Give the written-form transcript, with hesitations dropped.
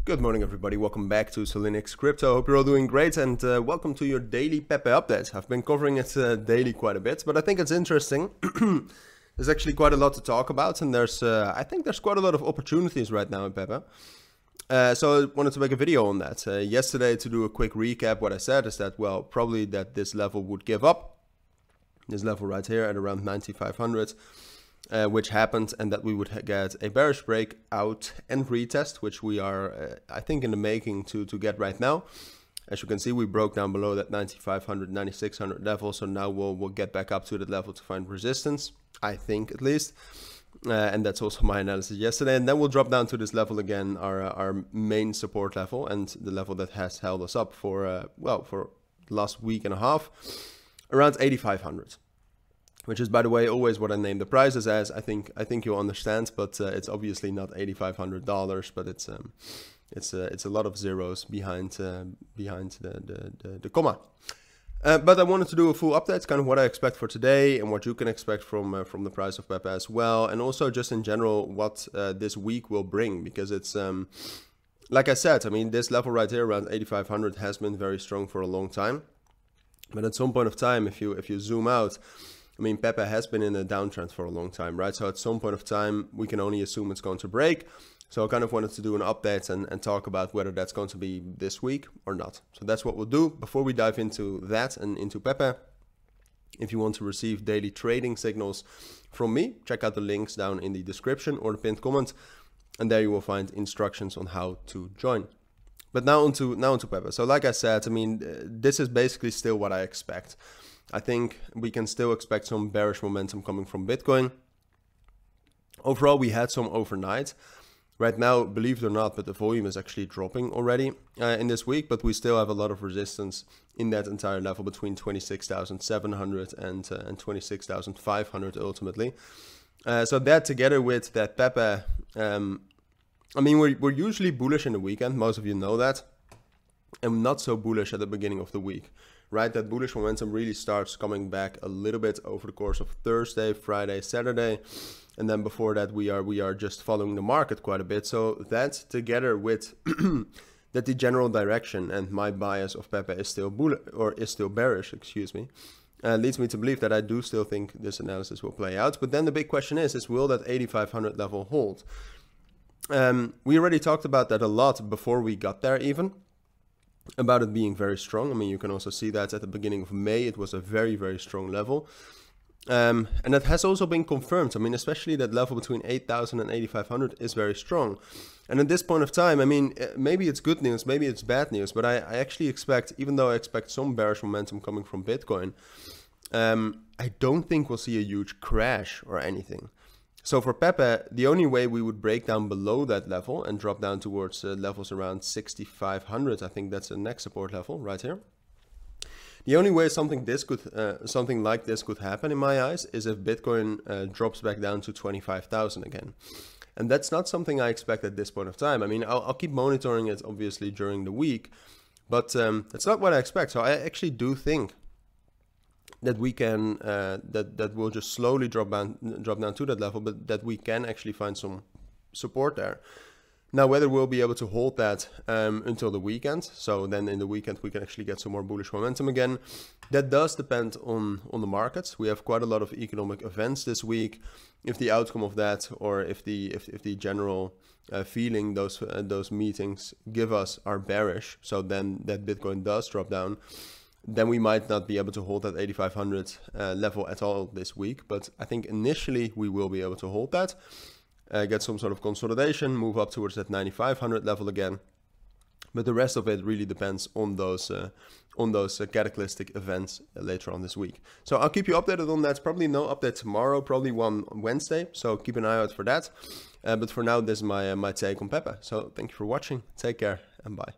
Good morning everybody, welcome back to Cilinix Crypto. Hope you're all doing great and welcome to your daily PEPE update. I've been covering it daily quite a bit, but I think it's interesting. There's actually quite a lot to talk about and I think there's quite a lot of opportunities right now in PEPE. So I wanted to make a video on that. Yesterday, to do a quick recap, what I said is that, well, probably that this level would give up. This level right here at around 9,500. Which happened, and that we would get a bearish breakout and retest, which we are, I think, in the making to get right now. As you can see, we broke down below that 9,500, 9,600 level, so now we'll get back up to that level to find resistance, I think at least. And that's also my analysis yesterday. And then we'll drop down to this level again, our main support level, and the level that has held us up for, well, for the last week and a half, around 8,500. Which is, by the way, always what I name the prices as. I think you'll understand, but it's obviously not $8,500, but it's a lot of zeros behind the comma. But I wanted to do a full update, kind of what I expect for today and what you can expect from the price of PEPE as well, and also just in general what this week will bring, because it's like I said, I mean, this level right here around 8,500 has been very strong for a long time, but at some point of time, if you zoom out, I mean, PEPE has been in a downtrend for a long time, right? So at some point of time, we can only assume it's going to break. So I kind of wanted to do an update and talk about whether that's going to be this week or not. So that's what we'll do. Before we dive into that and into PEPE, if you want to receive daily trading signals from me, check out the links down in the description or the pinned comment. And there you will find instructions on how to join. But now onto PEPE. So like I said, I mean, this is basically still what I expect. I think we can still expect some bearish momentum coming from Bitcoin. Overall, we had some overnight. Right now, believe it or not, but the volume is actually dropping already in this week, but we still have a lot of resistance in that entire level between 26,700 and 26,500 ultimately. So that together with that PEPE, I mean, we're usually bullish in the weekend. Most of you know that. And not so bullish at the beginning of the week. Right, that bullish momentum really starts coming back a little bit over the course of Thursday, Friday, Saturday, and then before that we are just following the market quite a bit. So that together with that the general direction and my bias of PEPE is still bearish, excuse me, leads me to believe that I do still think this analysis will play out. But then the big question is will that 8,500 level hold? We already talked about that a lot before we got there even. About it being very strong. I mean, you can also see that at the beginning of May, it was a very, very strong level. And that has also been confirmed. I mean, especially that level between 8,000 and 8,500 is very strong. And at this point of time, I mean, maybe it's good news, maybe it's bad news, but I actually expect, even though I expect some bearish momentum coming from Bitcoin, I don't think we'll see a huge crash or anything. So for PEPE, the only way we would break down below that level and drop down towards levels around 6,500, I think that's the next support level right here. The only way something like this could happen in my eyes is if Bitcoin drops back down to 25,000 again. And that's not something I expect at this point of time. I mean, I'll keep monitoring it obviously during the week, but that's not what I expect. So I actually do think that we can that will just slowly drop down to that level, but that we can actually find some support there. Now, whether we'll be able to hold that until the weekend, so then in the weekend we can actually get some more bullish momentum again, that does depend on the markets. We have quite a lot of economic events this week. If the outcome of that, or if the general feeling those meetings give us are bearish, so then that Bitcoin does drop down, then we might not be able to hold that 8,500 level at all this week. But I think initially we will be able to hold that, get some sort of consolidation, move up towards that 9,500 level again. But the rest of it really depends on those cataclysmic events later on this week. So I'll keep you updated on that. Probably no update tomorrow, probably one Wednesday. So keep an eye out for that. But for now, this is my take on PEPE. So thank you for watching. Take care and bye.